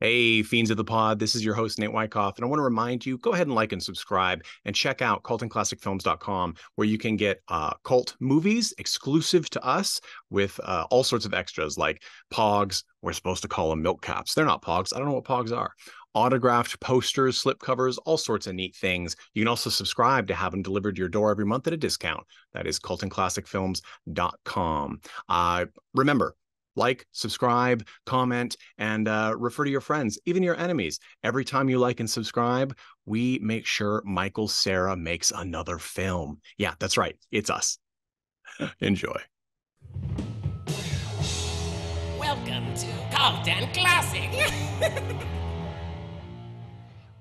Hey, Fiends of the Pod, this is your host, Nate Wyckoff, and I want to remind you, go ahead and like and subscribe and check out cultandclassicfilms.com, where you can get cult movies exclusive to us with all sorts of extras like Pogs. We're supposed to call them milk caps. They're not Pogs. I don't know what Pogs are. Autographed posters, slipcovers, all sorts of neat things. You can also subscribe to have them delivered to your door every month at a discount. That is cultandclassicfilms.com. Remember, like, subscribe, comment, and refer to your friends, even your enemies. Every time you like and subscribe, we make sure Michael Cera makes another film. Yeah, that's right. It's us. Enjoy. Welcome to Cult and Classic.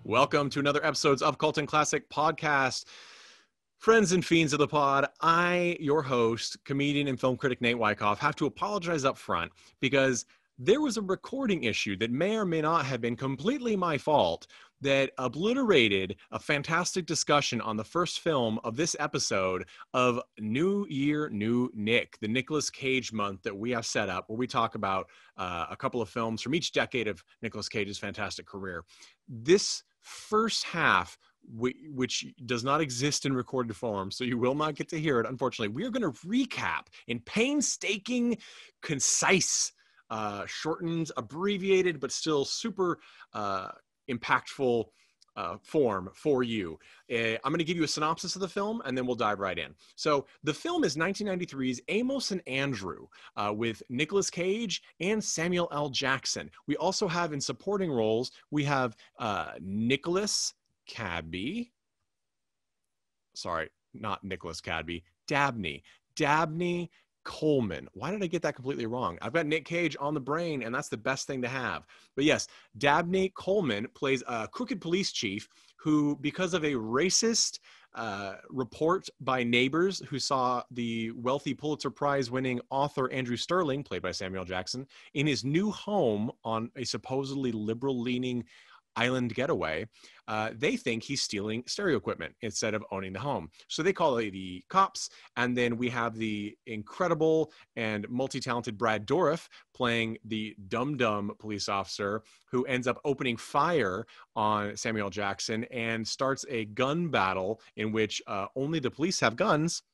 Welcome to another episode of Cult and Classic Podcast. Friends and fiends of the pod, I, your host, comedian and film critic Nate Wyckoff, have to apologize up front because there was a recording issue that may or may not have been completely my fault that obliterated a fantastic discussion on the first film of this episode of New Year, New Nick, the Nicolas Cage month that we have set up, where we talk about a couple of films from each decade of Nicolas Cage's fantastic career. This first half, which does not exist in recorded form, so you will not get to hear it, unfortunately. We are going to recap in painstaking, concise, shortened, abbreviated, but still super impactful form for you. I'm going to give you a synopsis of the film, and then we'll dive right in. So the film is 1993's Amos and Andrew with Nicolas Cage and Samuel L. Jackson. We also have in supporting roles, we have Nicolas Cadby. Sorry, not Nicholas Cadby. Dabney Coleman. Why did I get that completely wrong? I've got Nick Cage on the brain, and that's the best thing to have. But yes, Dabney Coleman plays a crooked police chief who, because of a racist report by neighbors who saw the wealthy Pulitzer Prize winning author Andrew Sterling, played by Samuel Jackson, in his new home on a supposedly liberal-leaning island getaway, they think he's stealing stereo equipment instead of owning the home. So they call the cops, and then we have the incredible and multi-talented Brad Dourif playing the dumb police officer who ends up opening fire on Samuel Jackson and starts a gun battle in which only the police have guns.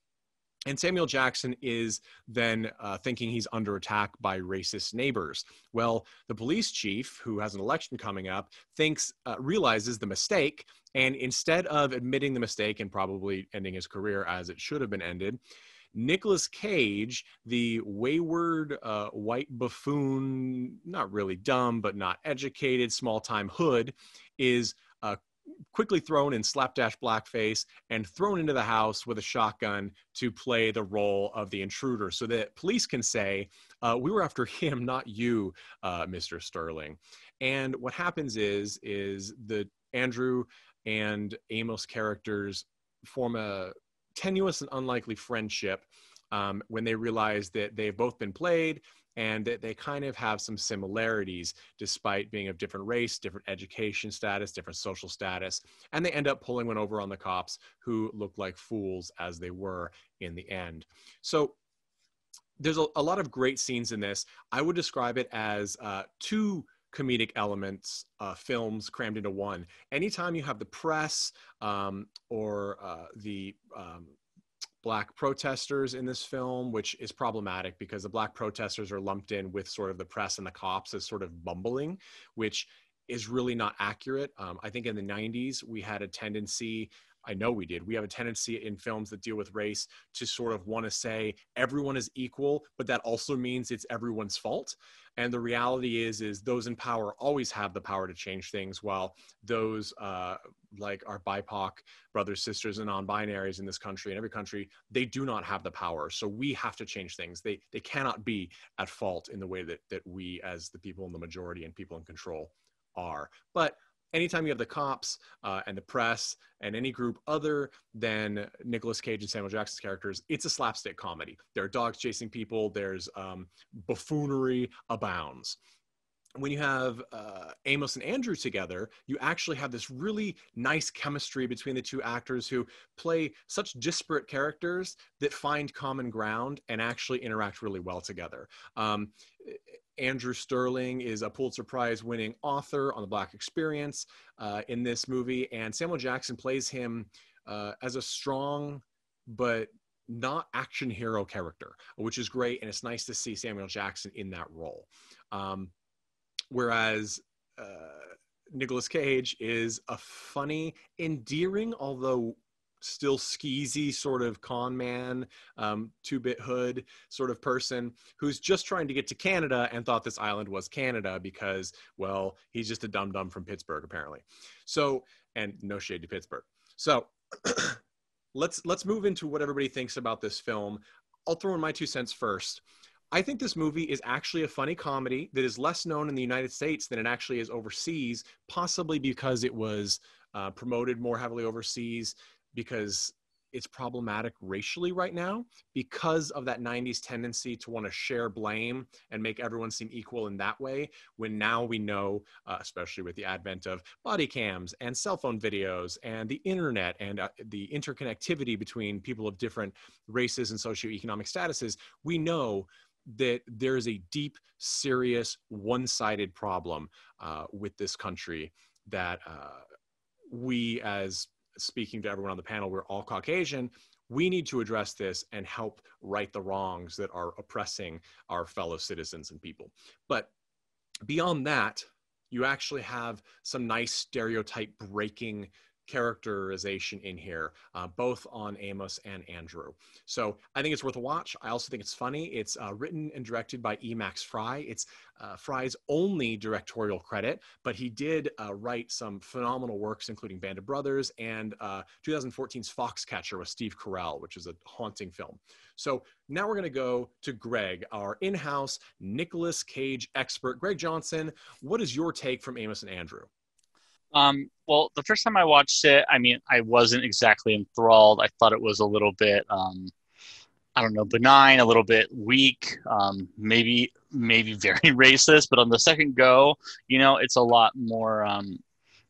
And Samuel Jackson is then thinking he's under attack by racist neighbors. Well, the police chief, who has an election coming up, realizes the mistake, and instead of admitting the mistake and probably ending his career as it should have been ended, Nicolas Cage, the wayward white buffoon, not really dumb, but not educated, small-time hood, is quickly thrown in slapdash blackface and thrown into the house with a shotgun to play the role of the intruder so that police can say, we were after him, not you, Mr. Sterling. And what happens is the Andrew and Amos characters form a tenuous and unlikely friendship when they realize that they've both been played and that they kind of have some similarities despite being of different race, different education status, different social status. And they end up pulling one over on the cops who look like fools as they were in the end. So there's a lot of great scenes in this. I would describe it as two comedic elements, films crammed into one. Anytime you have the press or the Black protesters in this film, which is problematic because the Black protesters are lumped in with sort of the press and the cops as sort of bumbling, which is really not accurate. I think in the 90s, we had a tendency, I know we did, we have a tendency in films that deal with race to sort of want to say everyone is equal, but that also means it's everyone's fault. And the reality is those in power always have the power to change things, while those like our BIPOC brothers, sisters, and non-binaries in this country, in every country, they do not have the power. So we have to change things. They cannot be at fault in the way that we as the people in the majority and people in control are. But anytime you have the cops and the press and any group other than Nicolas Cage and Samuel Jackson's characters, it's a slapstick comedy. There are dogs chasing people. There's buffoonery abounds. When you have Amos and Andrew together, you actually have this really nice chemistry between the two actors who play such disparate characters that find common ground and actually interact really well together. Andrew Sterling is a Pulitzer Prize winning author on the Black experience in this movie. And Samuel Jackson plays him as a strong but not action hero character, which is great. And it's nice to see Samuel Jackson in that role. Whereas Nicolas Cage is a funny, endearing, although still skeezy sort of con man, two-bit hood sort of person who's just trying to get to Canada and thought this island was Canada because, well, he's just a dum-dum from Pittsburgh, apparently. So, and no shade to Pittsburgh. So let's move into what everybody thinks about this film. I'll throw in my 2 cents first. I think this movie is actually a funny comedy that is less known in the United States than it actually is overseas, possibly because it was promoted more heavily overseas, because it's problematic racially right now because of that 90s tendency to want to share blame and make everyone seem equal in that way, when now we know, especially with the advent of body cams and cell phone videos and the internet and the interconnectivity between people of different races and socioeconomic statuses, we know that there is a deep, serious, one-sided problem with this country that we, as speaking to everyone on the panel, we're all Caucasian, we need to address this and help right the wrongs that are oppressing our fellow citizens and people. But beyond that, you actually have some nice stereotype breaking characterization in here, both on Amos and Andrew. So I think it's worth a watch. I also think it's funny. It's written and directed by Frye. It's Frye's only directorial credit, but he did write some phenomenal works, including Band of Brothers and 2014's Foxcatcher with Steve Carell, which is a haunting film. So now we're going to go to Greg, our in-house Nicolas Cage expert. Greg Johnson, what is your take from Amos and Andrew? Well, the first time I watched it, I mean, I wasn't exactly enthralled. I thought it was a little bit, I don't know, benign, a little bit weak, maybe very racist. But on the second go, you know, it's a lot more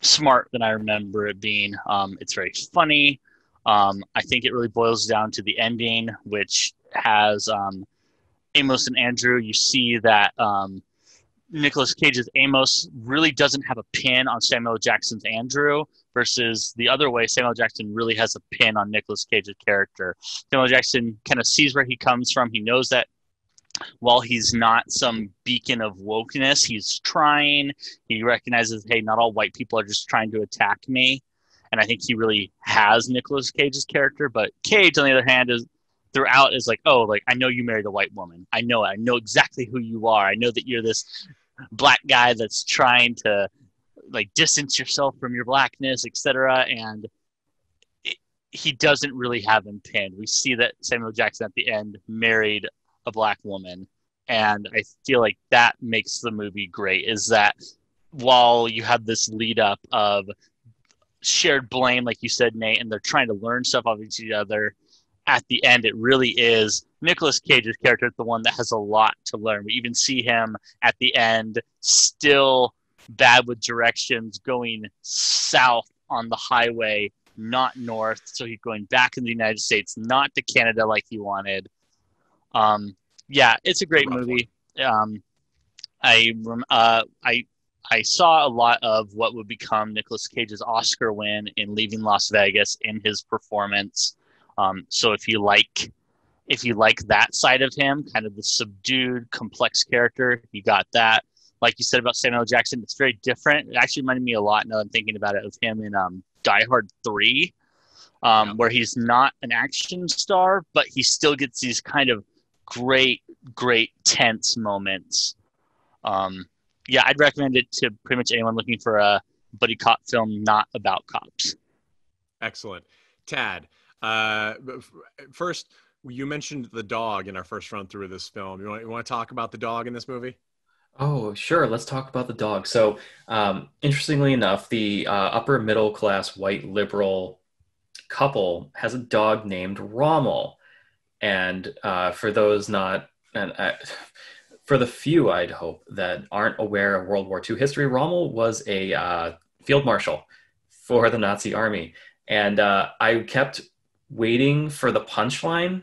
smart than I remember it being. It's very funny. I think it really boils down to the ending, which has Amos and Andrew. You see that Nicolas Cage's Amos really doesn't have a pin on Samuel Jackson's Andrew, versus the other way, Samuel Jackson really has a pin on Nicolas Cage's character. Samuel Jackson kind of sees where he comes from. He knows that while he's not some beacon of wokeness, he's trying. He recognizes, hey, not all white people are just trying to attack me. And I think he really has Nicolas Cage's character. But Cage, on the other hand, is throughout is like, oh, like, I know you married a white woman. I know exactly who you are. I know that you're this black guy that's trying to like distance yourself from your blackness, etc. And he doesn't really have him pinned. We see that Samuel Jackson at the end married a black woman. And I feel like that makes the movie great, is that while you have this lead up of shared blame, like you said, Nate, and they're trying to learn stuff of each other, at the end, it really is Nicolas Cage's character, the one that has a lot to learn. We even see him at the end still bad with directions, going south on the highway, not north. So he's going back in the United States, not to Canada like he wanted. Yeah, it's a great movie. I saw a lot of what would become Nicolas Cage's Oscar win in Leaving Las Vegas in his performance. So if you like that side of him, kind of the subdued, complex character, you got that. Like you said about Samuel Jackson, it's very different. It actually reminded me a lot, now that I'm thinking about it, of him in Die Hard 3, where he's not an action star, but he still gets these kind of great tense moments. Yeah, I'd recommend it to pretty much anyone looking for a buddy cop film not about cops. Excellent. Tad, first, you mentioned the dog in our first run through of this film. You want to talk about the dog in this movie? Oh, sure. Let's talk about the dog. So, interestingly enough, the upper middle class white liberal couple has a dog named Rommel. And for those not, and for the few, I'd hope, that aren't aware of World War II history, Rommel was a field marshal for the Nazi army. And I kept waiting for the punchline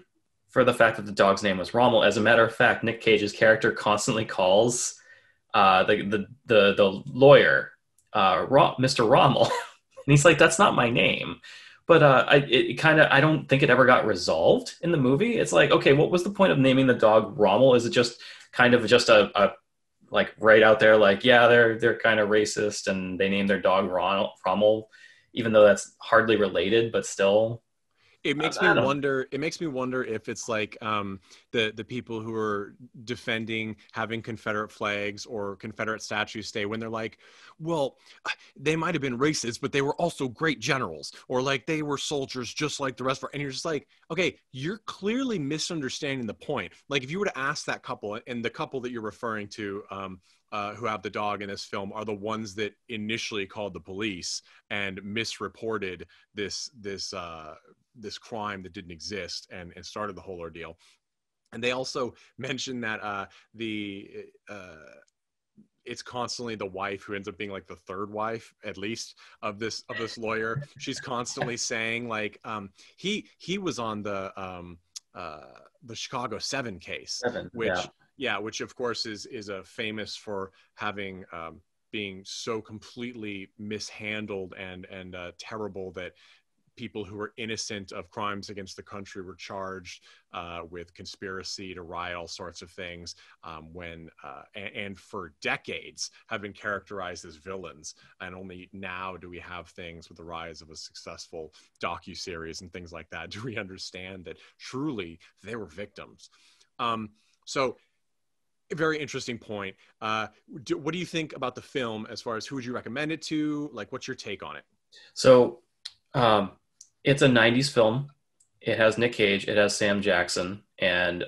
for the fact that the dog's name was Rommel. As a matter of fact, Nick Cage's character constantly calls the lawyer Mr. Rommel, and he's like, "That's not my name." But I don't think it ever got resolved in the movie. It's like, okay, what was the point of naming the dog Rommel? Is it just kind of just a like right out there, like, yeah, they're kind of racist and they named their dog Rommel, even though that's hardly related, but still. It makes me wonder. It makes me wonder if it's like the people who are defending having Confederate flags or Confederate statues stay, when they're like, well, they might have been racist, but they were also great generals, or like they were soldiers just like the rest of our. And you're just like, okay, you're clearly misunderstanding the point. Like if you were to ask that couple, and the couple that you're referring to, who have the dog in this film, are the ones that initially called the police and misreported this crime that didn't exist and started the whole ordeal. And they also mentioned that it's constantly the wife who ends up being like the third wife, at least, of this lawyer. She's constantly saying like he was on the Chicago 7 case, which of course is a famous for having being so completely mishandled and terrible that people who were innocent of crimes against the country were charged with conspiracy to riot, all sorts of things, and for decades have been characterized as villains. And only now do we have things with the rise of a successful docuseries and things like that do we understand that truly they were victims. So a very interesting point. What do you think about the film as far as who would you recommend it to? Like, what's your take on it? So it's a 90s film. It has Nick Cage, it has Sam Jackson, and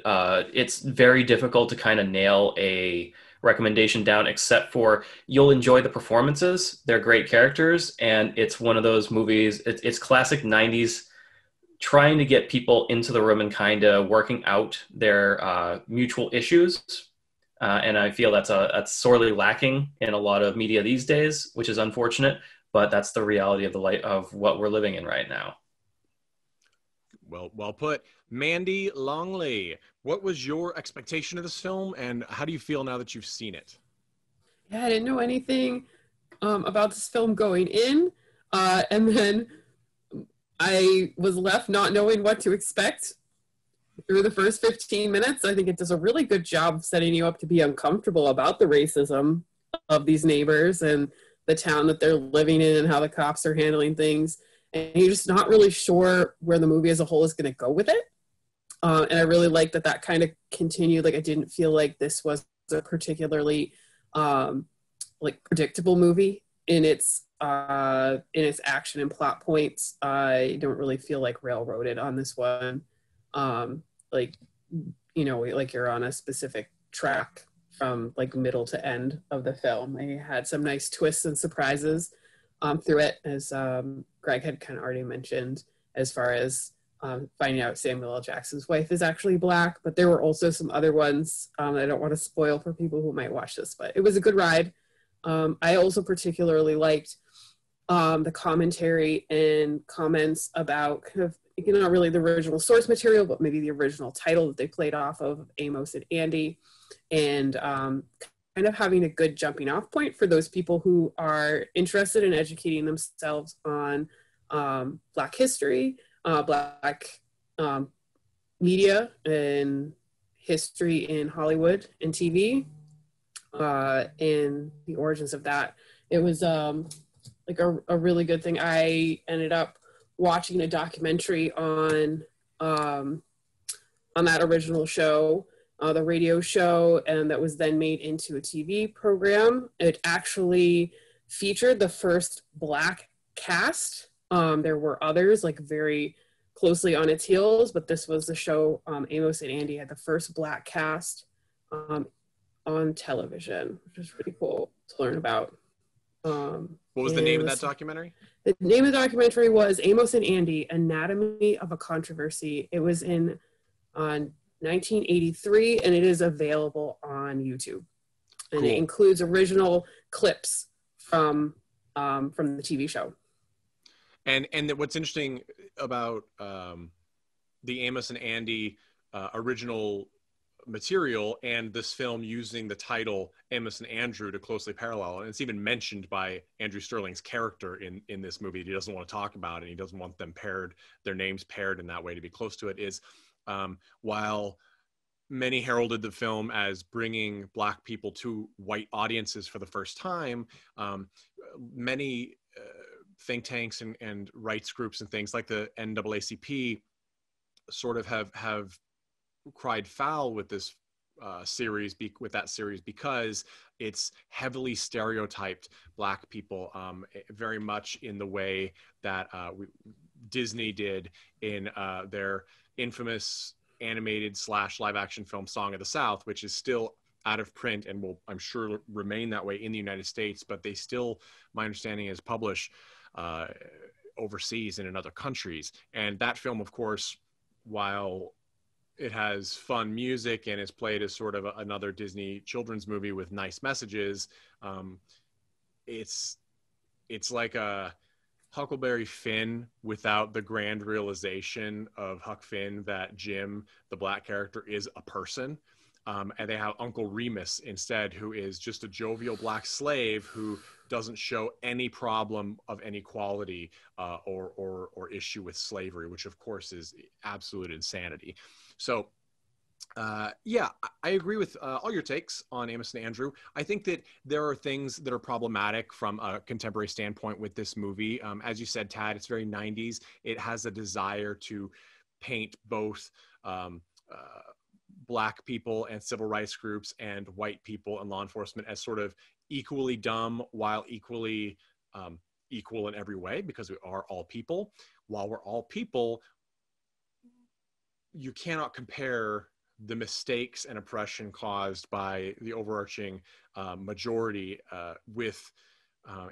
it's very difficult to kind of nail a recommendation down, except for you'll enjoy the performances. They're great characters, and it's one of those movies, it's classic 90s, trying to get people into the room and kind of working out their mutual issues. And I feel that's sorely lacking in a lot of media these days, which is unfortunate, but that's the reality of what we're living in right now. Well put. Mandy Longley, what was your expectation of this film, and how do you feel now that you've seen it? Yeah, I didn't know anything about this film going in, and then I was left not knowing what to expect through the first 15 minutes. I think it does a really good job of setting you up to be uncomfortable about the racism of these neighbors and the town that they're living in and how the cops are handling things. And you're just not really sure where the movie as a whole is going to go with it. And I really like that kind of continued. Like, I didn't feel like this was a particularly like predictable movie in its action and plot points. I don't really feel like railroaded on this one. Like, you know, like you're on a specific track from like middle to end of the film. They had some nice twists and surprises through it, as Greg had kind of already mentioned, as far as finding out Samuel L. Jackson's wife is actually Black. But there were also some other ones that I don't want to spoil for people who might watch this, but it was a good ride. I also particularly liked the commentary and comments about kind of, you know, not really the original source material, but maybe the original title that they played off of, Amos and Andy, and kind of having a good jumping off point for those people who are interested in educating themselves on Black history, Black media and history in Hollywood and TV, and the origins of that. It was like a really good thing. I ended up watching a documentary on that original show, the radio show, and that was then made into a TV program. It actually featured the first Black cast. There were others like very closely on its heels, but this was the show. Amos and Andy had the first Black cast on television, which is pretty cool to learn about. What was the name of that documentary? The name of the documentary was Amos and Andy, Anatomy of a Controversy. It was in 1983, and it is available on YouTube. And It includes original clips from the TV show. And what's interesting about the Amos and Andy original material and this film using the title Amos and Andrew to closely parallel. And it's even mentioned by Andrew Sterling's character in this movie. He doesn't want to talk about it. He doesn't want them their names paired in that way to be close to it. Is while many heralded the film as bringing Black people to white audiences for the first time, many think tanks and rights groups and things like the NAACP sort of have cried foul with this series because it's heavily stereotyped Black people, very much in the way that Disney did in their infamous animated / live action film Song of the South, which is still out of print and will, I'm sure, remain that way in the United States, but they still, my understanding is, publish overseas and in other countries. And that film, of course, while it has fun music and is played as sort of another Disney children's movie with nice messages, it's like a Huckleberry Finn without the grand realization of Huck Finn that Jim, the Black character, is a person. And they have Uncle Remus instead, who is just a jovial Black slave who doesn't show any problem of inequality or issue with slavery, which of course is absolute insanity. So yeah, I agree with all your takes on Amos and Andrew. I think that there are things that are problematic from a contemporary standpoint with this movie. As you said, Tad, it's very 90s. It has a desire to paint both Black people and civil rights groups and white people and law enforcement as sort of equally dumb while equally equal in every way, because we are all people. While we're all people, you cannot compare the mistakes and oppression caused by the overarching majority with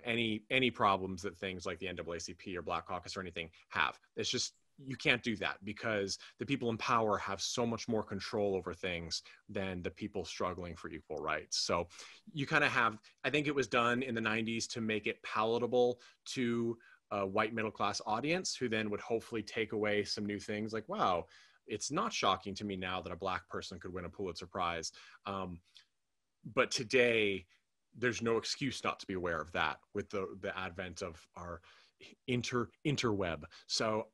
any problems that things like the NAACP or Black Caucus or anything have. It's just, you can't do that because the people in power have so much more control over things than the people struggling for equal rights. So you kind of have, I think it was done in the 90s to make it palatable to a white middle class audience, who then would hopefully take away some new things like, wow, it's not shocking to me now that a Black person could win a Pulitzer Prize. But today, there's no excuse not to be aware of that with the advent of our interweb. So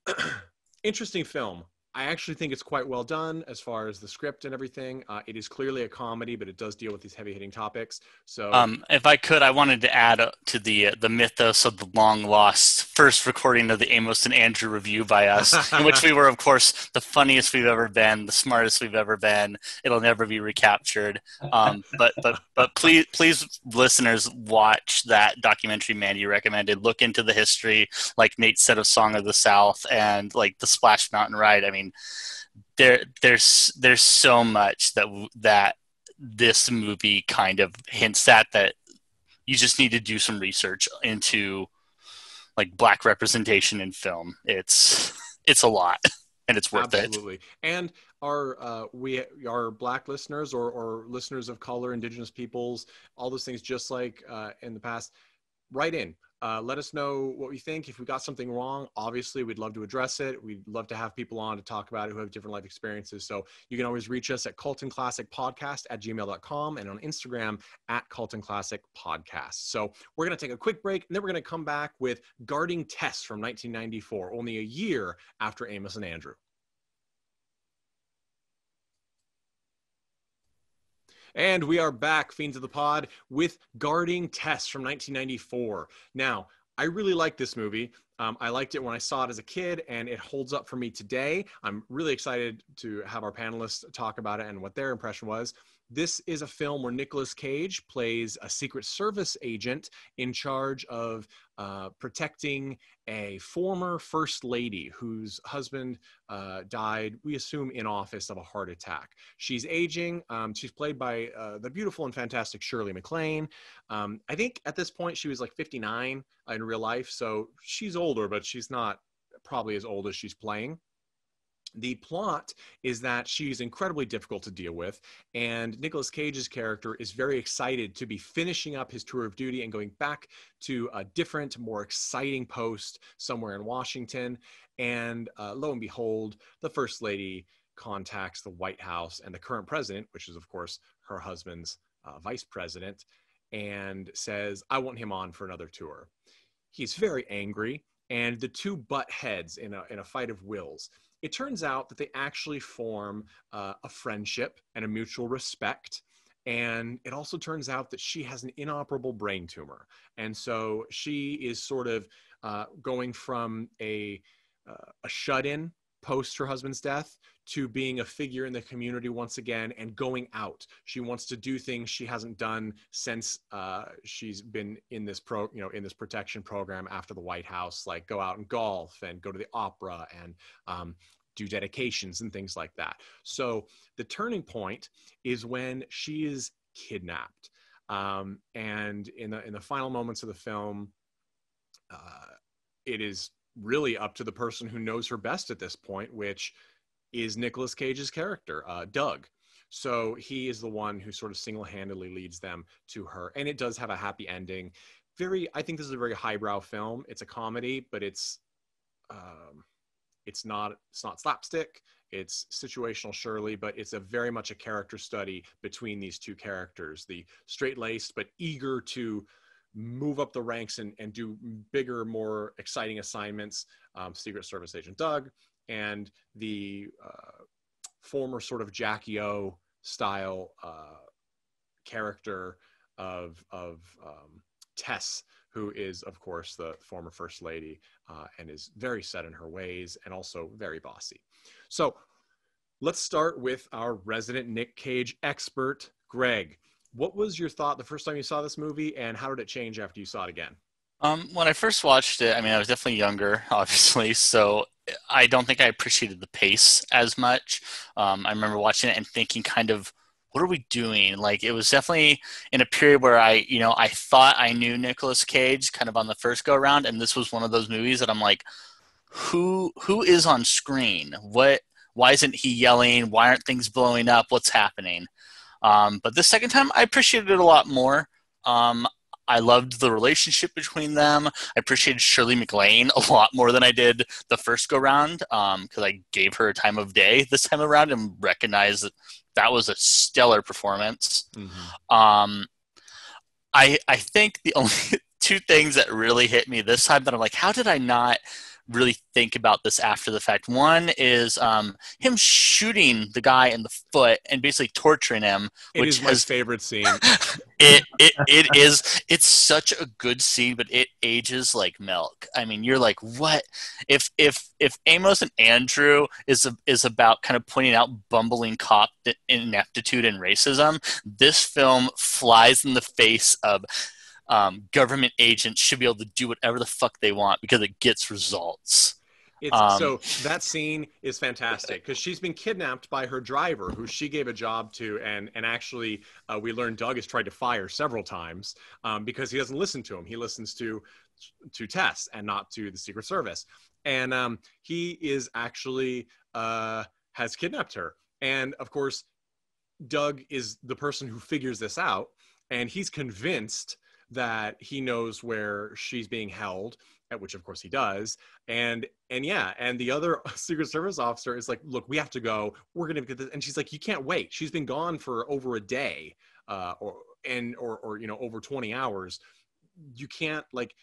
interesting film. I actually think it's quite well done as far as the script and everything. It is clearly a comedy, but it does deal with these heavy-hitting topics. So, if I could, I wanted to add to the mythos of the long-lost first recording of the Amos and Andrew review by us, in which we were, of course, the funniest we've ever been, the smartest we've ever been. It'll never be recaptured. But please, listeners, watch that documentary Mandy recommended. Look into the history, like Nate said, of Song of the South and like the Splash Mountain ride. I mean, there's so much that this movie kind of hints at, that you just need to do some research into, like, Black representation in film. It's a lot, and it's worth it. Absolutely. And our Black listeners or listeners of color, Indigenous peoples, all those things, just like in the past, write in. Let us know what we think. If we got something wrong, obviously we'd love to address it. We'd love to have people on to talk about it who have different life experiences. So you can always reach us at coltonclassicpodcast@gmail.com and on Instagram @coltonclassicpodcast. So we're going to take a quick break, and then we're going to come back with Guarding Tess from 1994, only a year after Amos and Andrew. And we are back, Fiends of the Pod, with Guarding Tess from 1994. Now, I really like this movie. I liked it when I saw it as a kid, and it holds up for me today. I'm really excited to have our panelists talk about it and what their impression was. This is a film where Nicolas Cage plays a Secret Service agent in charge of protecting a former first lady whose husband died, we assume, in office of a heart attack. She's aging. She's played by the beautiful and fantastic Shirley MacLaine. I think at this point she was like 59 in real life, so she's older, but she's not probably as old as she's playing. The plot is that she's incredibly difficult to deal with, and Nicolas Cage's character is very excited to be finishing up his tour of duty and going back to a different, more exciting post somewhere in Washington. And lo and behold, the First Lady contacts the White House and the current president, which is, of course, her husband's vice president, and says, I want him on for another tour. He's very angry, and the two butt heads in a fight of wills. It turns out that they actually form a friendship and a mutual respect. And it also turns out that she has an inoperable brain tumor. And so she is sort of going from a shut-in post her husband's death to being a figure in the community once again and going out. She wants to do things she hasn't done since she's been in this in this protection program after the White House, like go out and golf and go to the opera and do dedications and things like that. So the turning point is when she is kidnapped. And in the final moments of the film, it is really up to the person who knows her best at this point, which is Nicolas Cage's character, Doug. So he is the one who sort of single-handedly leads them to her. And it does have a happy ending. I think this is a very highbrow film. It's a comedy, but it's not slapstick. It's situational, surely, but it's very much a character study between these two characters, the straight-laced but eager to move up the ranks and do bigger, more exciting assignments, Secret Service agent Doug, and the former sort of Jackie O style character of Tess, who is, of course, the former First Lady and is very set in her ways and also very bossy. So let's start with our resident Nick Cage expert, Greg. What was your thought the first time you saw this movie, and how did it change after you saw it again? When I first watched it, I mean, I was definitely younger, obviously, so I don't think I appreciated the pace as much. I remember watching it and thinking kind of, what are we doing? Like, it was definitely in a period where I thought I knew Nicolas Cage kind of on the first go around, and this was one of those movies that I'm like, who is on screen? Why isn't he yelling? Why aren't things blowing up? What's happening? But the second time, I appreciated it a lot more. I loved the relationship between them. I appreciated Shirley MacLaine a lot more than I did the first go-round, because I gave her a time of day this time around and recognized that was a stellar performance. Mm-hmm. I think the only two things that really hit me this time that I'm like, how did I not really think about this after the fact? One is him shooting the guy in the foot and basically torturing him. It is my favorite scene. It is. It's such a good scene, but it ages like milk. I mean, you're like, what? If Amos and Andrew is about kind of pointing out bumbling cop ineptitude and racism, this film flies in the face of government agents should be able to do whatever the fuck they want because it gets results. So that scene is fantastic because she's been kidnapped by her driver, who she gave a job to, and actually we learned Doug has tried to fire several times because he doesn't listen to him. He listens to Tess and not to the Secret Service, and he is actually has kidnapped her. And of course, Doug is the person who figures this out, and he's convinced that he knows where she's being held, at which of course he does. And the other Secret Service officer is like, look, we have to go. We're going to get this. And she's like, you can't wait. She's been gone for over a day or over 20 hours. You can't, like,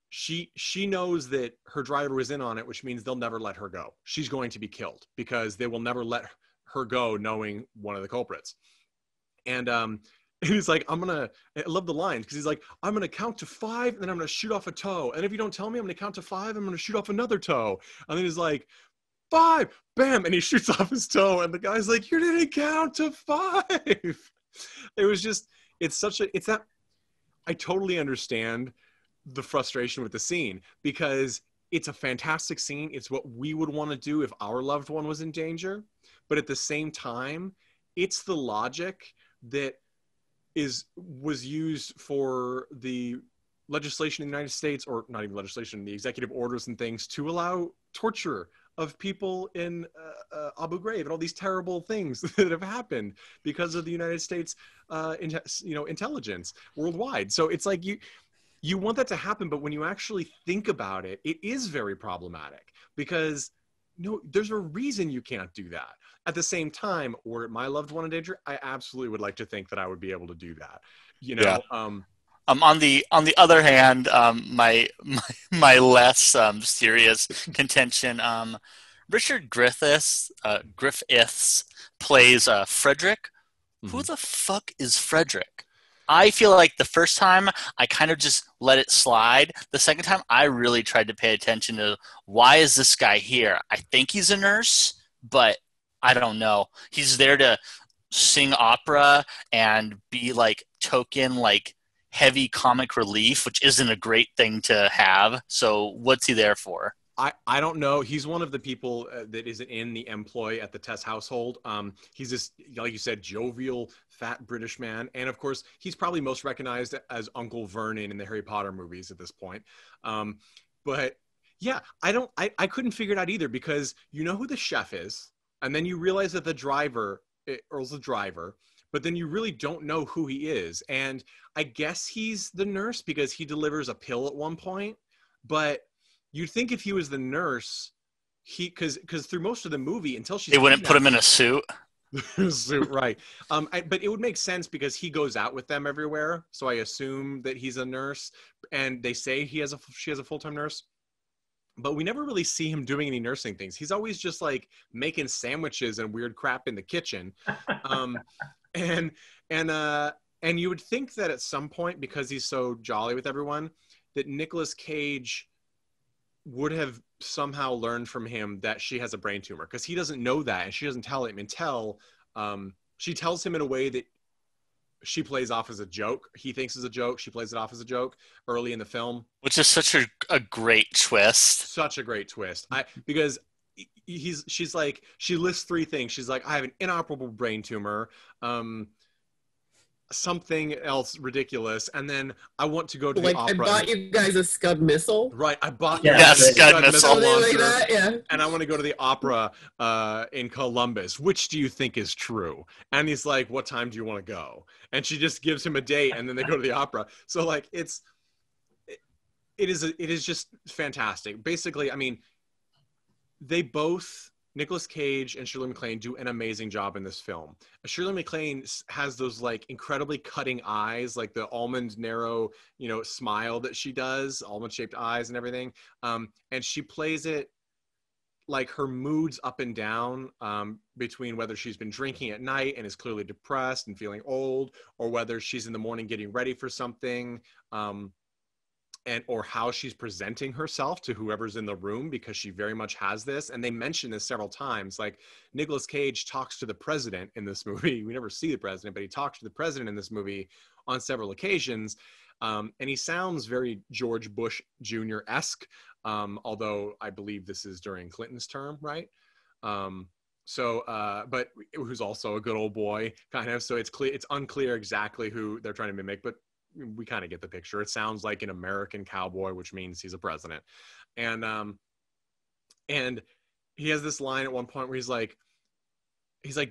she knows that her driver was in on it, which means they'll never let her go. She's going to be killed because they will never let her go knowing one of the culprits. And he's like, I love the lines because he's like, I'm going to count to 5 and then I'm going to shoot off a toe. And if you don't tell me, I'm going to count to 5, I'm going to shoot off another toe. And then he's like, 5, bam. And he shoots off his toe. And the guy's like, you didn't count to 5. It was just, I totally understand the frustration with the scene because it's a fantastic scene. It's what we would want to do if our loved one was in danger. But at the same time, it's the logic that was used for the legislation in the United States, or not even legislation, the executive orders and things to allow torture of people in Abu Ghraib and all these terrible things that have happened because of the United States intelligence worldwide. So it's like you want that to happen, but when you actually think about it, it is very problematic because no, there's a reason you can't do that. At the same time, were my loved one in danger, I absolutely would like to think that I would be able to do that. You know, Yeah. On the other hand, my less serious contention, Richard Griffiths plays Frederick. Who the fuck is Frederick? I feel like the first time I kind of just let it slide. The second time I really tried to pay attention to why is this guy here? I think he's a nurse, but I don't know. He's there to sing opera and be like token like heavy comic relief, which isn't a great thing to have. So what's he there for? I don't know. He's one of the people that isn't in the employ at the Tess household. He's this, like you said, jovial, fat British man. And of course, he's probably most recognized as Uncle Vernon in the Harry Potter movies at this point. But yeah, I couldn't figure it out either, because you know who the chef is. And then you realize that Earl's the driver, but then you really don't know who he is. And I guess he's the nurse because he delivers a pill at one point, but you'd think if he was the nurse, because through most of the movie, until she's... They wouldn't put him in a suit. Suit, right. But it would make sense because he goes out with them everywhere. So I assume that he's a nurse, and they say she has a full-time nurse. But we never really see him doing any nursing things. He's always just like making sandwiches and weird crap in the kitchen. And you would think that at some point, because he's so jolly with everyone, that Nicolas Cage would have somehow learned from him that she has a brain tumor, because he doesn't know that, and she doesn't tell him until she tells him in a way that she plays off as a joke. He thinks it's a joke. She plays it off as a joke early in the film. Which is such a great twist. Such a great twist. Because she's like, she lists three things. She's like, I have an inoperable brain tumor, something else ridiculous, and then I want to go to the opera. I bought you guys a Scud missile. Right, I bought Scud missile launcher, like that, and I want to go to the opera in Columbus. Which do you think is true? And he's like, what time do you want to go? And she just gives him a date, and then they go to the opera. So like, it is just fantastic. Basically, I mean, they both, Nicolas Cage and Shirley MacLaine, do an amazing job in this film. Shirley MacLaine has those like incredibly cutting eyes, like the almond narrow, smile that she does, almond shaped eyes and everything. And she plays it like her moods up and down, between whether she's been drinking at night and is clearly depressed and feeling old, or whether she's in the morning getting ready for something, or how she's presenting herself to whoever's in the room, because she very much has this. And they mention this several times. Like, Nicolas Cage talks to the president in this movie. We never see the president, but he talks to the president in this movie on several occasions. And he sounds very George Bush Jr.-esque, although I believe this is during Clinton's term, right? But who's also a good old boy, kind of. So it's unclear exactly who they're trying to mimic, but we kind of get the picture. It sounds like an American cowboy, which means he's a president. And he has this line at one point where he's like,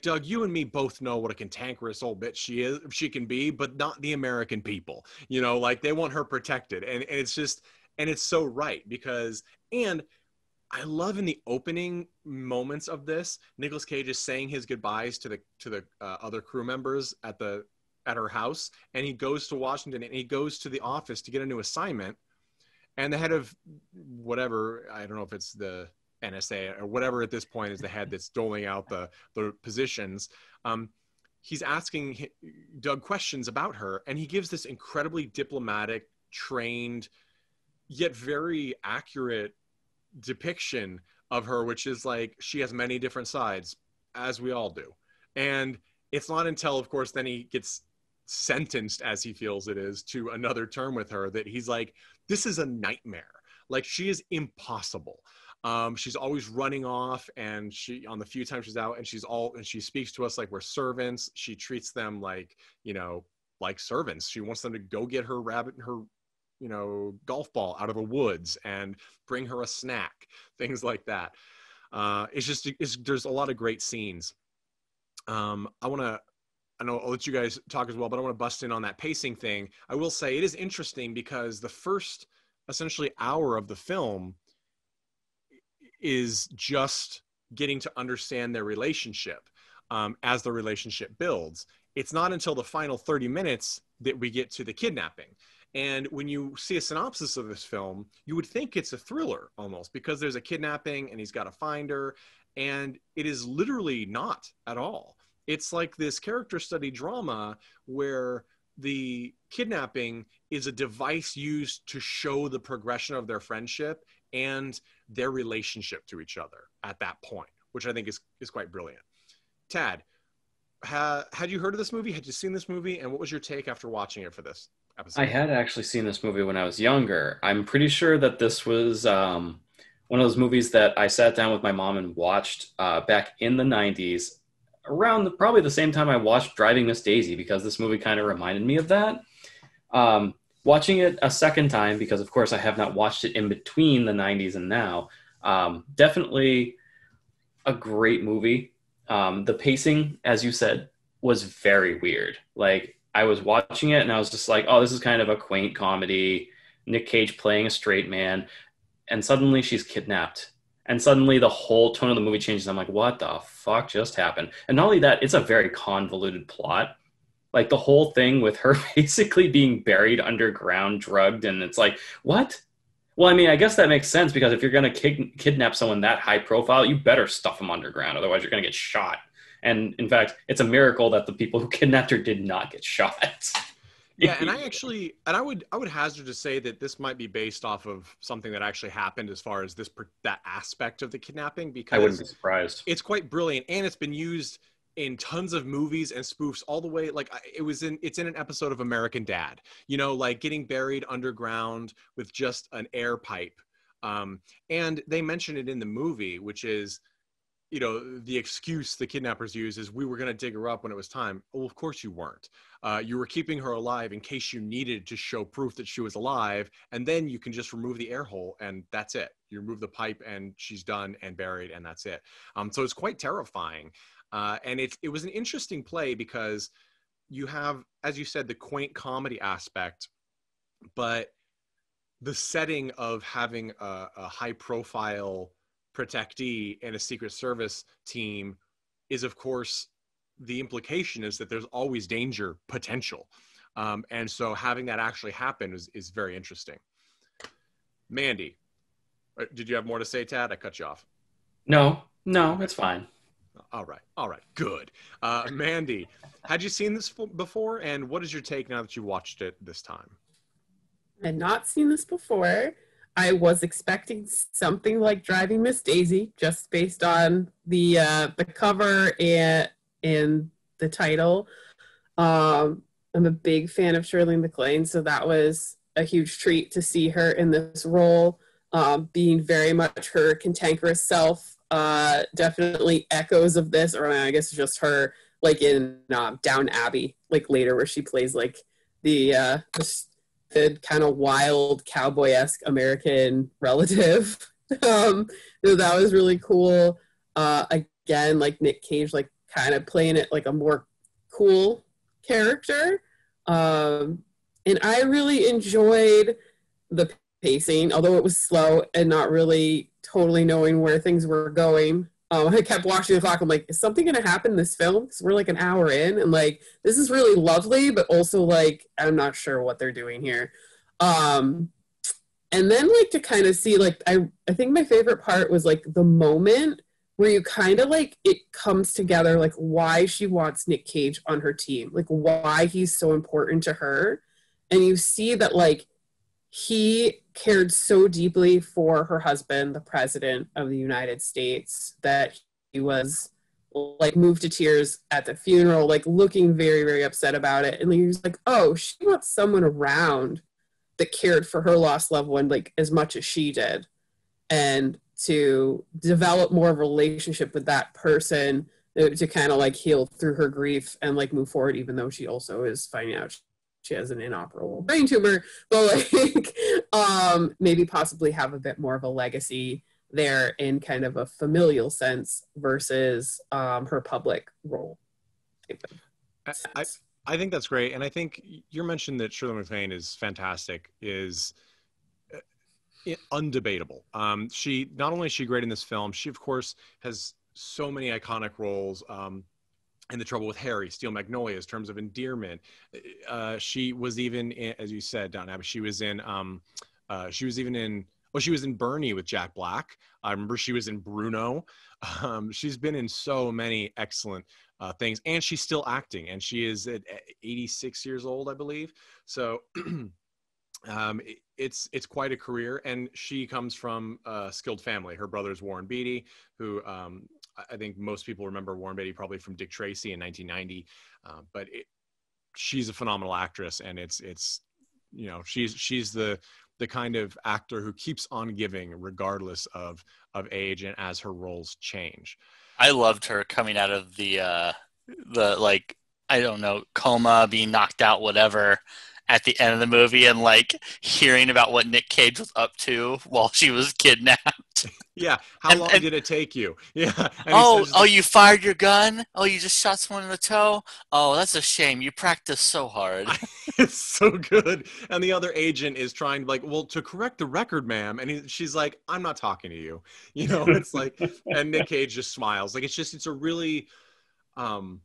Doug, you and me both know what a cantankerous old bitch she can be, but not the American people. Like, they want her protected. And it's just, and it's so right, because, and I love in the opening moments of this, Nicolas Cage is saying his goodbyes to the other crew members at her house, and he goes to Washington, and he goes to the office to get a new assignment, and the head of whatever, I don't know if it's the NSA or whatever at this point is the head that's doling out the positions, he's asking Doug questions about her, and he gives this incredibly diplomatic, trained, yet very accurate depiction of her, which is like, she has many different sides, as we all do. And it's not until, of course, then he gets sentenced, as he feels it is, to another term with her, that he's like, this is a nightmare. Like, she is impossible. She's always running off, and on the few times she's out, and she speaks to us like we're servants. She treats them like, like servants. She wants them to go get her golf ball out of the woods and bring her a snack, things like that. There's a lot of great scenes. I know I'll let you guys talk as well, but I want to bust in on that pacing thing. I will say it is interesting because the first essentially hour of the film is just getting to understand their relationship as the relationship builds. It's not until the final 30 minutes that we get to the kidnapping. And when you see a synopsis of this film, you would think it's a thriller almost, because there's a kidnapping and he's got to find her. And it is literally not at all. It's like this character study drama where the kidnapping is a device used to show the progression of their friendship and their relationship to each other at that point, which I think is quite brilliant. Tad, had you heard of this movie? Had you seen this movie? And what was your take after watching it for this episode? I had actually seen this movie when I was younger. I'm pretty sure that this was one of those movies that I sat down with my mom and watched back in the 90s, around probably the same time I watched Driving Miss Daisy, because this movie kind of reminded me of that. Watching it a second time, because of course I have not watched it in between the 90s and now, definitely a great movie. The pacing, as you said, was very weird. Like, I was watching it and I was just like, oh, this is kind of a quaint comedy, Nick Cage playing a straight man, and suddenly she's kidnapped. And suddenly the whole tone of the movie changes. I'm like, what the fuck just happened? And not only that, it's a very convoluted plot. Like, the whole thing with her basically being buried underground, drugged, and it's like, what? Well, I mean, I guess that makes sense, because if you're going to kidnap someone that high profile, you better stuff them underground. Otherwise, you're going to get shot. And in fact, it's a miracle that the people who kidnapped her did not get shot. Yeah, and I would hazard to say that this might be based off of something that actually happened as far as that aspect of the kidnapping, because I wouldn't be surprised. It's quite brilliant, and it's been used in tons of movies and spoofs all the way. Like, it's in an episode of American Dad, like getting buried underground with just an air pipe. And they mention it in the movie, which is, the excuse the kidnappers use is, we were going to dig her up when it was time. Well, of course you weren't. You were keeping her alive in case you needed to show proof that she was alive. And then you can just remove the air hole and that's it. You remove the pipe and she's done and buried and that's it. So it's quite terrifying. And it was an interesting play, because you have, as you said, the quaint comedy aspect, but the setting of having a high profile protectee and a Secret Service team is, of course, the implication is that there's always danger potential. And so having that actually happen is very interesting. Mandy, did you have more to say, Tad? I cut you off. No, it's fine. All right, good. Mandy, had you seen this before, and what is your take now that you watched it this time? I had not seen this before. I was expecting something like Driving Miss Daisy, just based on the cover and the title. I'm a big fan of Shirley MacLaine, so that was a huge treat to see her in this role, being very much her cantankerous self. Definitely echoes of this, or I guess just her, like in Downton Abbey, like later, where she plays like the kind of wild cowboy-esque American relative. So that was really cool. Again, like Nick Cage, like kind of playing it like a more cool character. And I really enjoyed the pacing, although it was slow and not really totally knowing where things were going. I kept watching the clock. I'm like, is something going to happen in this film? Because we're like an hour in, and like, this is really lovely, but also like, I'm not sure what they're doing here. And then like to kind of see, like, I think my favorite part was like the moment where you kind of like, it comes together, like why she wants Nick Cage on her team, like why he's so important to her. And you see that like, he cared so deeply for her husband, the president of the United States, that he was like moved to tears at the funeral, like looking very, very upset about it. And he was like, oh, she wants someone around that cared for her lost loved one like as much as she did. And to develop more of a relationship with that person to kind of like heal through her grief and like move forward, even though she also is finding out she has an inoperable brain tumor, but like maybe possibly have a bit more of a legacy there in kind of a familial sense versus her public role. I think that's great. And I think your mention that Shirley MacLaine is fantastic is undebatable. She not only is she great in this film, she of course has so many iconic roles. In The Trouble with Harry, Steel Magnolias, Terms of Endearment. She was even in, as you said, Down Abbey. She was in. She was even in. Oh, she was in Bernie with Jack Black. I remember she was in Bruno. She's been in so many excellent things, and she's still acting. And she is at 86 years old, I believe. So it's quite a career. And she comes from a skilled family. Her brother's Warren Beatty, who I think most people remember Warren Beatty probably from Dick Tracy in 1990. But she's a phenomenal actress, and it's you know, she's the kind of actor who keeps on giving regardless of age and as her roles change. I loved her coming out of the like, I don't know, coma, being knocked out, whatever, at the end of the movie, and like hearing about what Nick Cage was up to while she was kidnapped. Yeah. How long did it take you? Yeah. And you fired your gun? Oh, you just shot someone in the toe? Oh, that's a shame. You practiced so hard. It's so good. And the other agent is trying to, like, well, to correct the record, ma'am. And she's like, I'm not talking to you. You know, it's like, and Nick Cage just smiles. Like, it's a really, the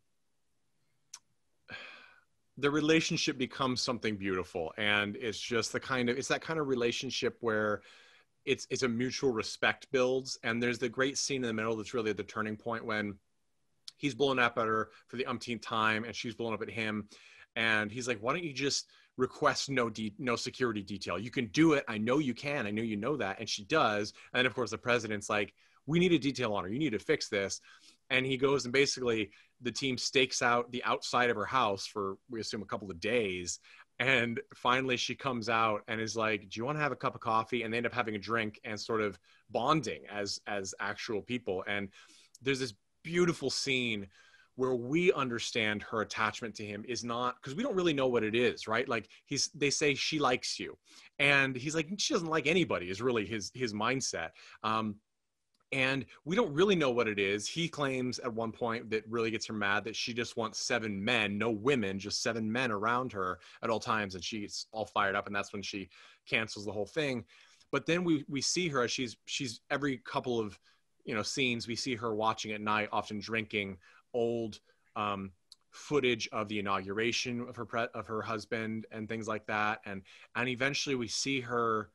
relationship becomes something beautiful. And it's just that kind of relationship where it's a mutual respect builds. And there's the great scene in the middle that's really the turning point when he's blowing up at her for the umpteenth time and she's blowing up at him. And he's like, why don't you just request no security detail? You can do it. I know you can. I know you know that. And she does. And of course, the president's like, we need a detail on her. You need to fix this. And he goes and basically the team stakes out the outside of her house for, we assume, a couple of days. And finally she comes out and is like, do you want to have a cup of coffee? And they end up having a drink and sort of bonding as actual people. And there's this beautiful scene where we understand her attachment to him is not, because we don't really know what it is, right? Like they say she likes you. And he's like, she doesn't like anybody, is really his mindset. And we don't really know what it is. He claims at one point that really gets her mad that she just wants 7 men, no women, just 7 men around her at all times. And she's all fired up. And that's when she cancels the whole thing. But then we see her as she's every couple of, scenes, we see her watching at night, often drinking old footage of the inauguration of her husband and things like that. And eventually we see her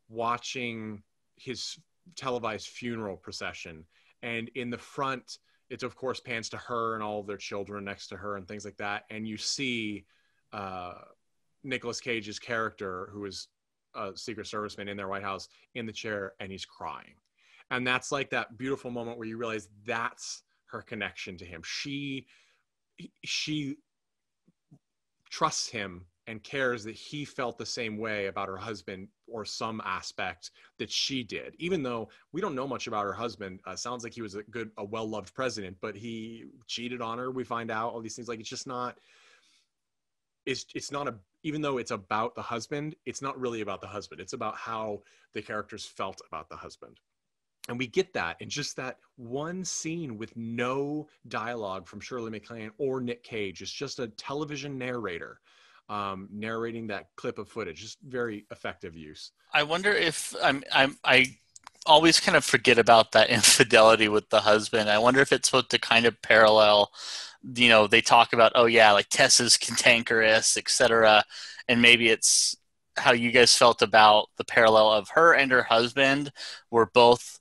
watching his televised funeral procession, and in the front it of course pans to her and all of their children next to her and things like that, and you see Nicolas Cage's character, who is a Secret Serviceman in their White House, in the chair, and he's crying. And that's like that beautiful moment where you realize that's her connection to him. She trusts him and cares that he felt the same way about her husband, or some aspect that she did. Even though we don't know much about her husband, sounds like he was a well-loved president, but he cheated on her. We find out all these things. Like, it's just not, it's not even though it's about the husband, it's not really about the husband. It's about how the characters felt about the husband. And we get that in just that one scene with no dialogue from Shirley MacLaine or Nick Cage. It's just a television narrator narrating that clip of footage. Just very effective use. I wonder if I always kind of forget about that infidelity with the husband. I wonder if it's supposed to kind of parallel, they talk about, oh yeah, like Tess is cantankerous, etc. And maybe it's how you guys felt about the parallel of her and her husband were both,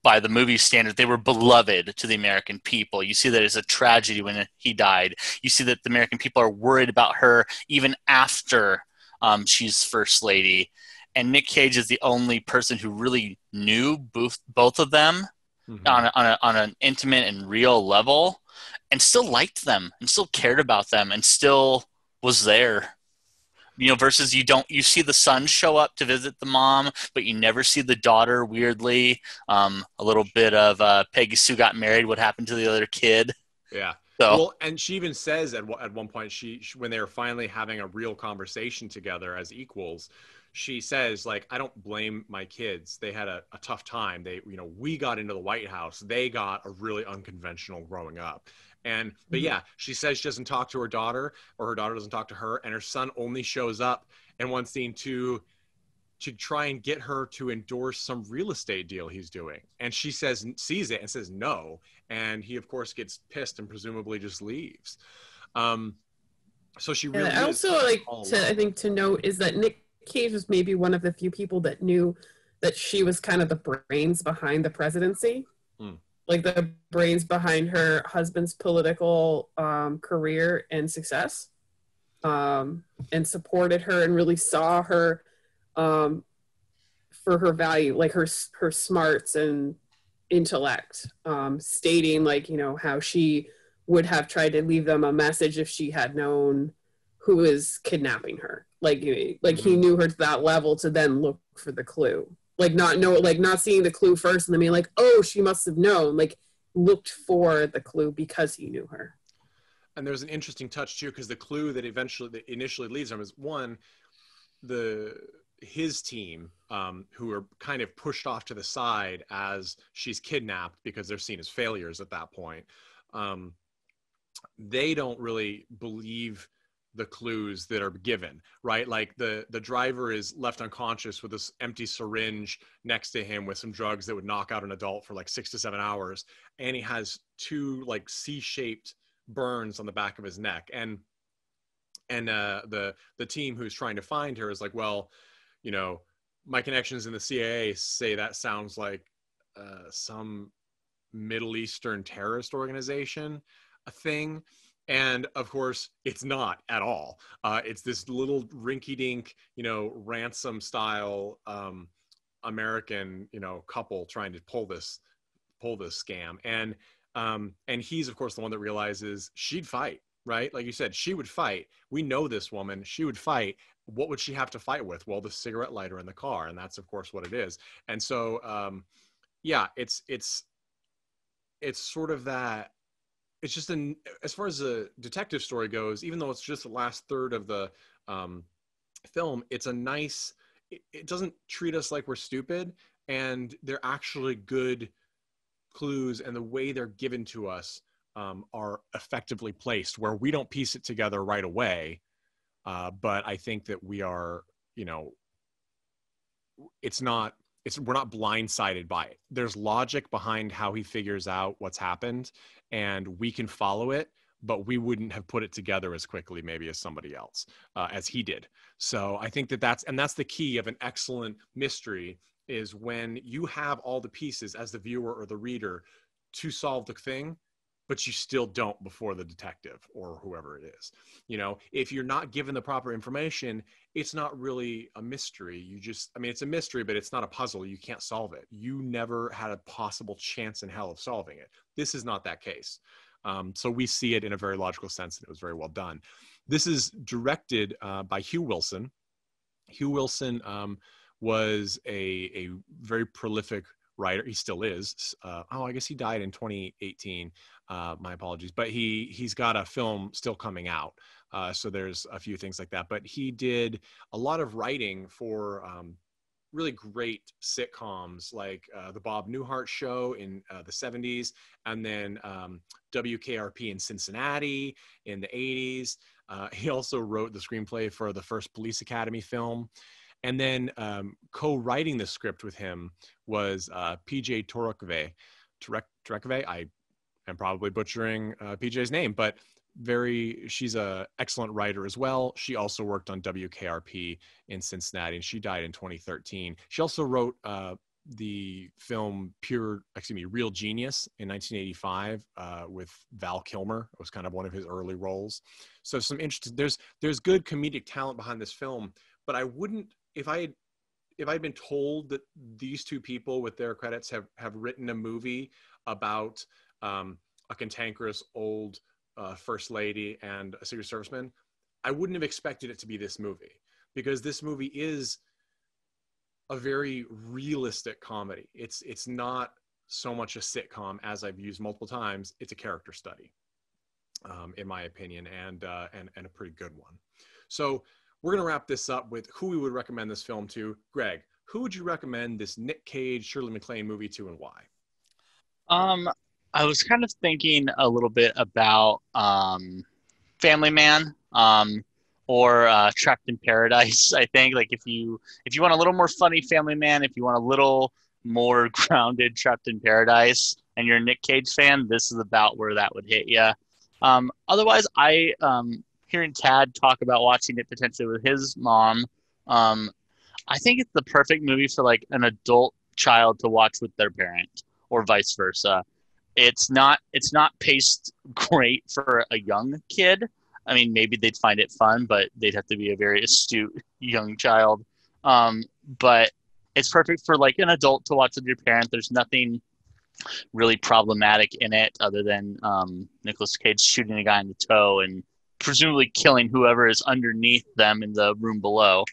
by the movie standard, they were beloved to the American people. You see that it's a tragedy when he died. You see that the American people are worried about her even after she's first lady. And Nick Cage is the only person who really knew both of them on an intimate and real level, and still liked them and still cared about them and still was there. Versus you see the son show up to visit the mom, but you never see the daughter, weirdly. A little bit of Peggy Sue Got Married, what happened to the other kid. Yeah. So, well, and she even says at one point, she when they were finally having a real conversation together as equals, she says, like, I don't blame my kids. They had a tough time. We got into the White House. They got a really unconventional growing up. But yeah, she says she doesn't talk to her daughter, or her daughter doesn't talk to her, and her son only shows up in one scene to to try and get her to endorse some real estate deal he's doing. And she sees it and says no. And he, of course, gets pissed and presumably just leaves. So she really I also like to, I think, to note is that Nick Cage was maybe one of the few people that knew that she was kind of the brains behind the presidency. Like the brains behind her husband's political career and success, and supported her and really saw her for her value, like her smarts and intellect, stating like, you know, how she would have tried to leave them a message if she had known who was kidnapping her. Like he knew her to that level to then look for the clue. Like not seeing the clue first and then being like, oh, she must have known. Like looked for the clue because he knew her. And there's an interesting touch too, because the clue that initially leads them is one, his team, who are kind of pushed off to the side as she's kidnapped because they're seen as failures at that point. They don't really believe the clues that are given, right? Like the driver is left unconscious with this empty syringe next to him with some drugs that would knock out an adult for like 6 to 7 hours. And he has 2 like C-shaped burns on the back of his neck. And the team who's trying to find her is like, well, you know, my connections in the CIA say that sounds like some Middle Eastern terrorist organization, a thing. And of course, it's not at all. It's this little rinky-dink, you know, ransom style American, you know, couple trying to pull this scam. And he's of course the one that realizes she'd fight, right? Like you said, she would fight. We know this woman. She would fight. What would she have to fight with? Well, the cigarette lighter in the car, and that's of course what it is. And so, yeah, it's sort of that. It's just as far as the detective story goes, even though it's just the last third of the film, it's a nice, it doesn't treat us like we're stupid, and they're actually good clues, and the way they're given to us are effectively placed where we don't piece it together right away. But I think that we are, you know, we're not blindsided by it. There's logic behind how he figures out what's happened, and we can follow it, but we wouldn't have put it together as quickly maybe as somebody else, as he did. So I think that's the key of an excellent mystery, is when you have all the pieces as the viewer or the reader to solve the thing, but you still don't before the detective or whoever it is. You know, if you're not given the proper information, it's not really a mystery. It's a mystery, but it's not a puzzle. You can't solve it. You never had a possible chance in hell of solving it. This is not that case. So we see it in a very logical sense, and it was very well done. This is directed by Hugh Wilson. Hugh Wilson was a very prolific writer. He still is. I guess he died in 2018. My apologies. But he's got a film still coming out. So there's a few things like that. But he did a lot of writing for really great sitcoms like The Bob Newhart Show in the 70s, and then WKRP in Cincinnati in the 80s. He also wrote the screenplay for the first Police Academy film. And then co-writing the script with him was PJ Torokve. I am probably butchering PJ's name, but she's an excellent writer as well. She also worked on WKRP in Cincinnati, and she died in 2013. She also wrote the film Real Genius in 1985 with Val Kilmer. It was kind of one of his early roles. So some interesting, there's good comedic talent behind this film, but I wouldn't, if I'd been told that these two people with their credits have written a movie about a cantankerous old first lady and a Secret Serviceman, I wouldn't have expected it to be this movie, because this movie is a very realistic comedy. It's not so much a sitcom, as I've used multiple times. It's a character study, in my opinion, and a pretty good one. So we're going to wrap this up with who we would recommend this film to. Greg, who would you recommend this Nick Cage, Shirley MacLaine movie to, and why? I was kind of thinking a little bit about Family Man, or Trapped in Paradise. I think like if you want a little more funny Family Man, if you want a little more grounded Trapped in Paradise, and you're a Nick Cage fan, this is about where that would hit you. Otherwise, I hearing Tad talk about watching it potentially with his mom, I think it's the perfect movie for like an adult child to watch with their parent, or vice versa. It's not paced great for a young kid. I mean, maybe they'd find it fun, but they'd have to be a very astute young child. But it's perfect for like an adult to watch with your parent. There's nothing really problematic in it other than Nicolas Cage shooting a guy in the toe and presumably killing whoever is underneath them in the room below.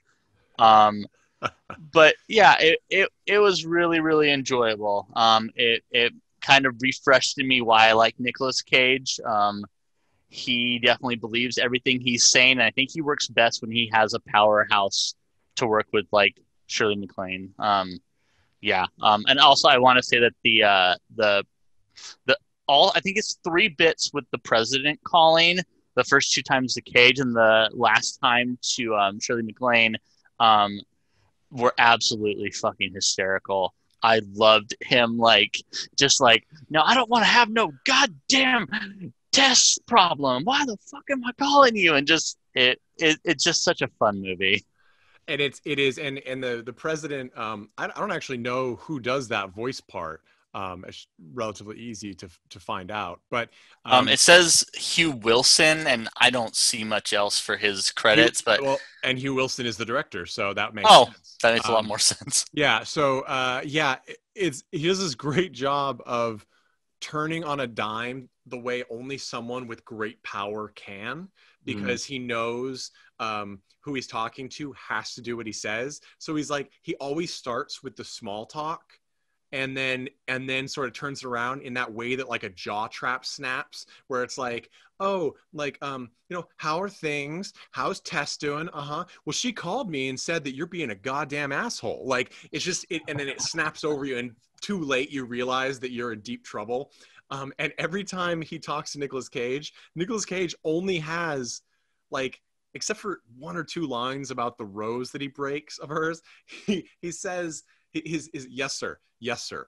But yeah, it was really, really enjoyable. It kind of refreshed in me why I like Nicolas Cage. He definitely believes everything he's saying, and I think he works best when he has a powerhouse to work with, like Shirley MacLaine. And also I want to say that the I think it's 3 bits with the president calling, the first 2 times to Cage and the last time to Shirley MacLaine, were absolutely fucking hysterical. I loved him, like, just like, no, I don't want to have no goddamn Tess problem. Why the fuck am I calling you? And just it's just such a fun movie. And it is, and the president, I don't actually know who does that voice part. It's relatively easy to find out, but it says Hugh Wilson, and I don't see much else for his credits. And Hugh Wilson is the director, so that makes sense. That makes a lot more sense. Yeah, so he does this great job of turning on a dime the way only someone with great power can, because he knows who he's talking to has to do what he says. So he's like, he always starts with the small talk and then sort of turns it around in that way that like a jaw trap snaps, where it's like, oh, like, how are things? How's Tess doing? Well, she called me and said that you're being a goddamn asshole. Like, it's just, and then it snaps over you, and too late you realize that you're in deep trouble. And every time he talks to Nicolas Cage only has, like, except for 1 or 2 lines about the rose that he breaks of hers, he says his yes sir, yes sir,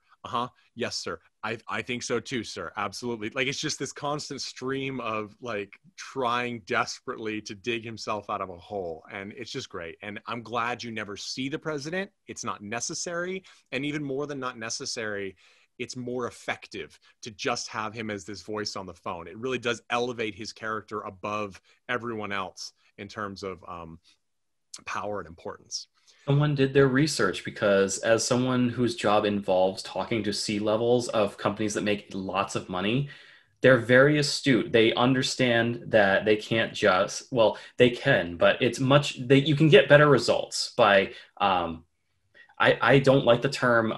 yes sir, I think so too, sir, absolutely. Like, it's just this constant stream of like trying desperately to dig himself out of a hole, and it's just great. And I'm glad you never see the president. It's not necessary, and even more than not necessary, it's more effective to just have him as this voice on the phone. It really does elevate his character above everyone else in terms of power and importance. Someone did their research, because as someone whose job involves talking to C-levels of companies that make lots of money, they're very astute. They understand that they can't just, well, they can, but it's much, you can get better results by, I don't like the term,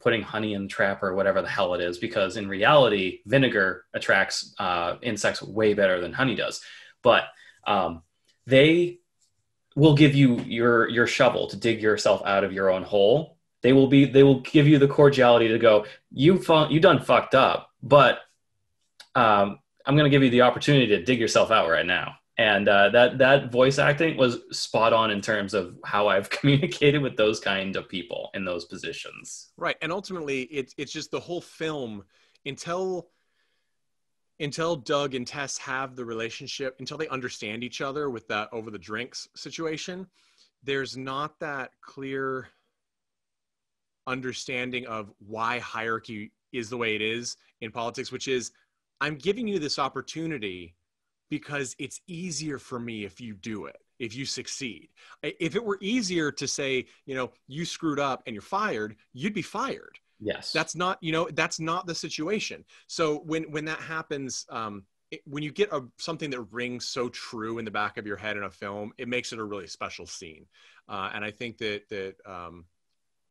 putting honey in the trap or whatever the hell it is, because in reality, vinegar attracts insects way better than honey does. But they will give you your shovel to dig yourself out of your own hole. They will give you the cordiality to go, you done fucked up, but I'm going to give you the opportunity to dig yourself out right now. And that voice acting was spot on in terms of how I've communicated with those kind of people in those positions. Right. And ultimately, it's just the whole film, until Doug and Tess have the relationship, until they understand each other with that over the drinks situation, there's not that clear understanding of why hierarchy is the way it is in politics, which is, I'm giving you this opportunity because it's easier for me if you do it, if you succeed. If it were easier to say, you screwed up and you're fired, you'd be fired. Yes. That's not the situation. So when that happens, when you get something that rings so true in the back of your head in a film, it makes it a really special scene. And I think that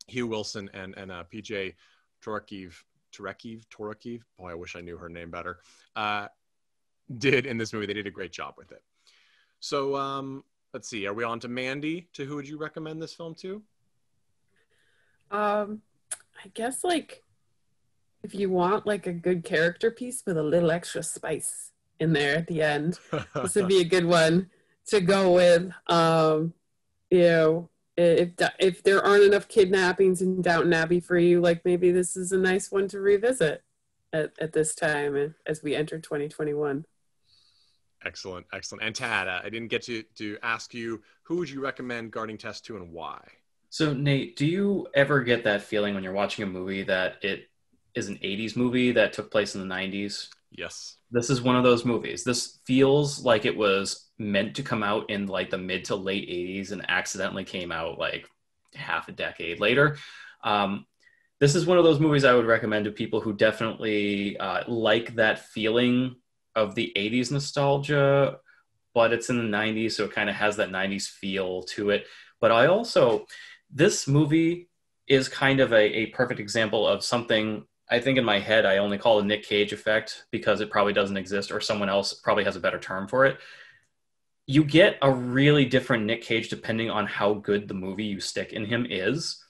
Hugh Wilson and PJ Torakiv, boy, I wish I knew her name better, did in this movie. They did a great job with it. So let's see, are we on to Mandy? To who would you recommend this film to? I guess, like, if you want like a good character piece with a little extra spice in there at the end, this would be a good one. to go with. You know, if there aren't enough kidnappings in Downton Abbey for you, like maybe this is a nice one to revisit at this time as we enter 2021. Excellent, excellent. And Tad, I didn't get to ask you, who would you recommend Guarding Tess to and why? So, Nate, do you ever get that feeling when you're watching a movie that it is an 80s movie that took place in the 90s? Yes. This is one of those movies. This feels like it was meant to come out in like the mid to late 80s and accidentally came out like half a decade later. This is one of those movies I would recommend to people who definitely like that feeling of the 80s nostalgia, but it's in the 90s, so it kind of has that 90s feel to it. But this movie is kind of a perfect example of something I think in my head I only call the Nick Cage effect because it probably doesn't exist, or someone else probably has a better term for it. You get a really different Nick Cage depending on how good the movie you stick in him is.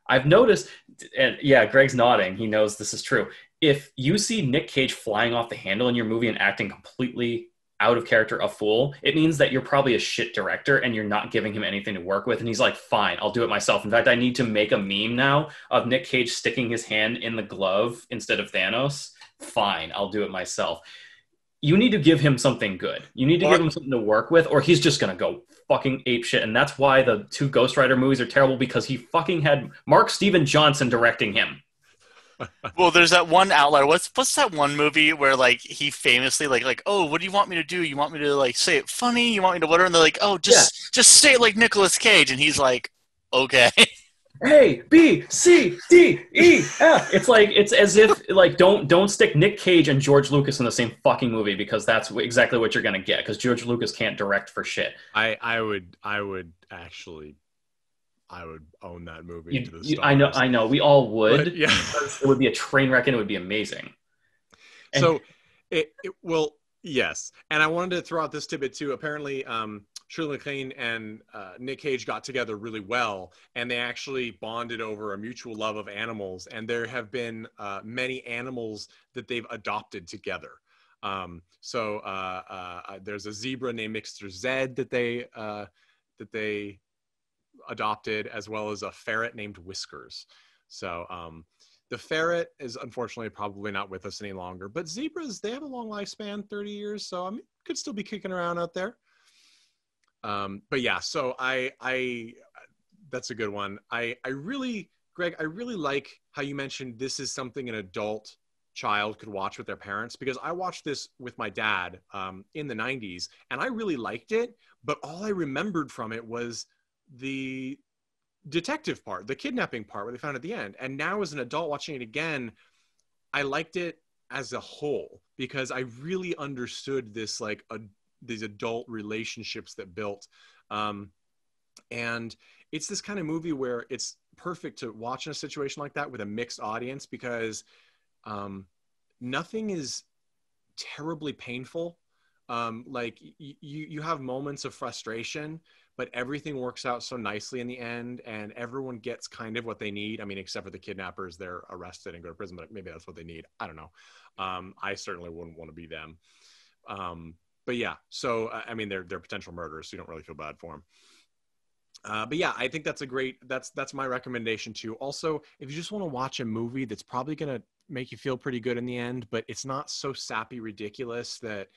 I've noticed, and yeah, Greg's nodding. He knows this is true. If you see Nick Cage flying off the handle in your movie and acting completely out of character, a fool, it means that you're probably a shit director and you're not giving him anything to work with. And he's like, fine, I'll do it myself. In fact, I need to make a meme now of Nick Cage sticking his hand in the glove instead of Thanos. Fine, I'll do it myself. You need to give him something good. You need to give him something to work with, or he's just going to go fucking ape shit. And that's why the 2 Ghost Rider movies are terrible, because he fucking had Mark Steven Johnson directing him. Well, there's that one outlier. What's that one movie where like he famously like, oh, what do you want me to do? You want me to like say it funny? You want me to whatever? And they're like, oh, just say it like Nicolas Cage. And he's like, okay. A, B, C, D, E, F. It's as if like don't stick Nick Cage and George Lucas in the same fucking movie, because that's exactly what you're gonna get, because George Lucas can't direct for shit. I would own that movie to the stars. I know, we all would. But, yeah. It would be a train wreck and it would be amazing. So well, yes. And I wanted to throw out this tidbit too. Apparently, Shirley MacLaine and Nick Cage got together really well, and they actually bonded over a mutual love of animals. And there have been many animals that they've adopted together. There's a zebra named Mr. Zed that they adopted, as well as a ferret named Whiskers. So the ferret is unfortunately probably not with us any longer, but zebras, they have a long lifespan, 30 years. So I mean, could still be kicking around out there. But yeah, so that's a good one. Greg, I really like how you mentioned this is something an adult child could watch with their parents, because I watched this with my dad in the 90s, and I really liked it, but all I remembered from it was the detective part, the kidnapping part where they found at the end. And now as an adult watching it again, I liked it as a whole, because I really understood this, like these adult relationships that built. And it's this kind of movie where it's perfect to watch in a situation like that with a mixed audience, because nothing is terribly painful. Like you have moments of frustration, but everything works out so nicely in the end, and everyone gets kind of what they need. I mean, except for the kidnappers, they're arrested and go to prison, but maybe that's what they need. I don't know. I certainly wouldn't want to be them. But yeah, so I mean, they're potential murderers, so you don't really feel bad for them. But yeah, I think that's my recommendation too. Also, if you just want to watch a movie that's probably going to make you feel pretty good in the end, but it's not so sappy ridiculous that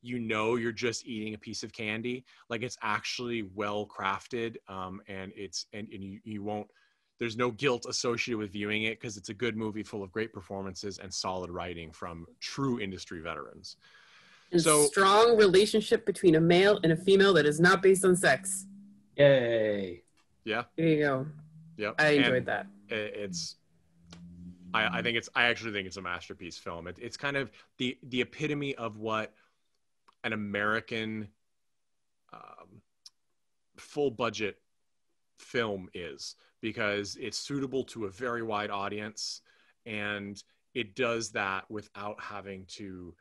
you're just eating a piece of candy, like it's actually well crafted, and you won't, there's no guilt associated with viewing it, because it's a good movie full of great performances and solid writing from true industry veterans. And strong relationship between a male and a female that is not based on sex. Yay. Yeah. There you go. Yep. I enjoyed that. I actually think it's a masterpiece film. It's kind of the epitome of what an American full budget film is, because it's suitable to a very wide audience, and it does that without having to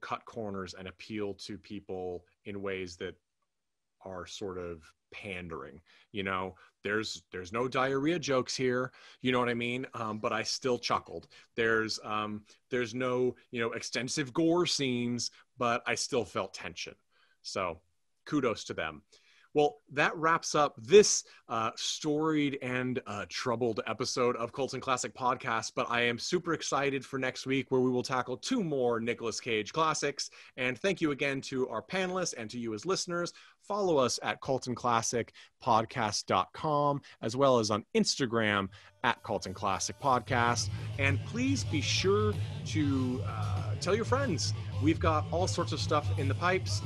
cut corners and appeal to people in ways that are sort of pandering. You know, there's no diarrhea jokes here. You know what I mean? But I still chuckled. There's no, you know, extensive gore scenes, but I still felt tension. So kudos to them. Well, that wraps up this storied and troubled episode of Cult and Classic Podcast, but I am super excited for next week where we will tackle 2 more Nicolas Cage classics. And thank you again to our panelists and to you as listeners. Follow us at cultandclassicpodcast.com, as well as on Instagram at Cult and Classic Podcast. And please be sure to tell your friends. We've got all sorts of stuff in the pipes.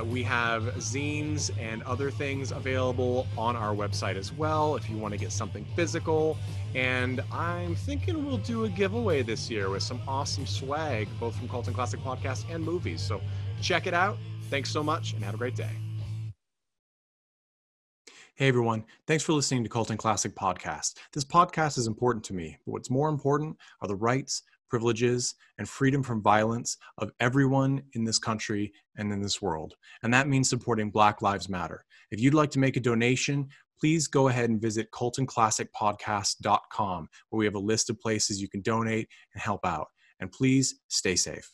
We have zines and other things available on our website as well if you want to get something physical. And I'm thinking we'll do a giveaway this year with some awesome swag, both from Cult and Classic Podcast and movies. So check it out. Thanks so much and have a great day. Hey everyone, thanks for listening to Cult and Classic Podcast. This podcast is important to me, but what's more important are the rights, privileges, and freedom from violence of everyone in this country and in this world. And that means supporting Black Lives Matter. If you'd like to make a donation, please go ahead and visit cultandclassicpodcast.com, where we have a list of places you can donate and help out. And please stay safe.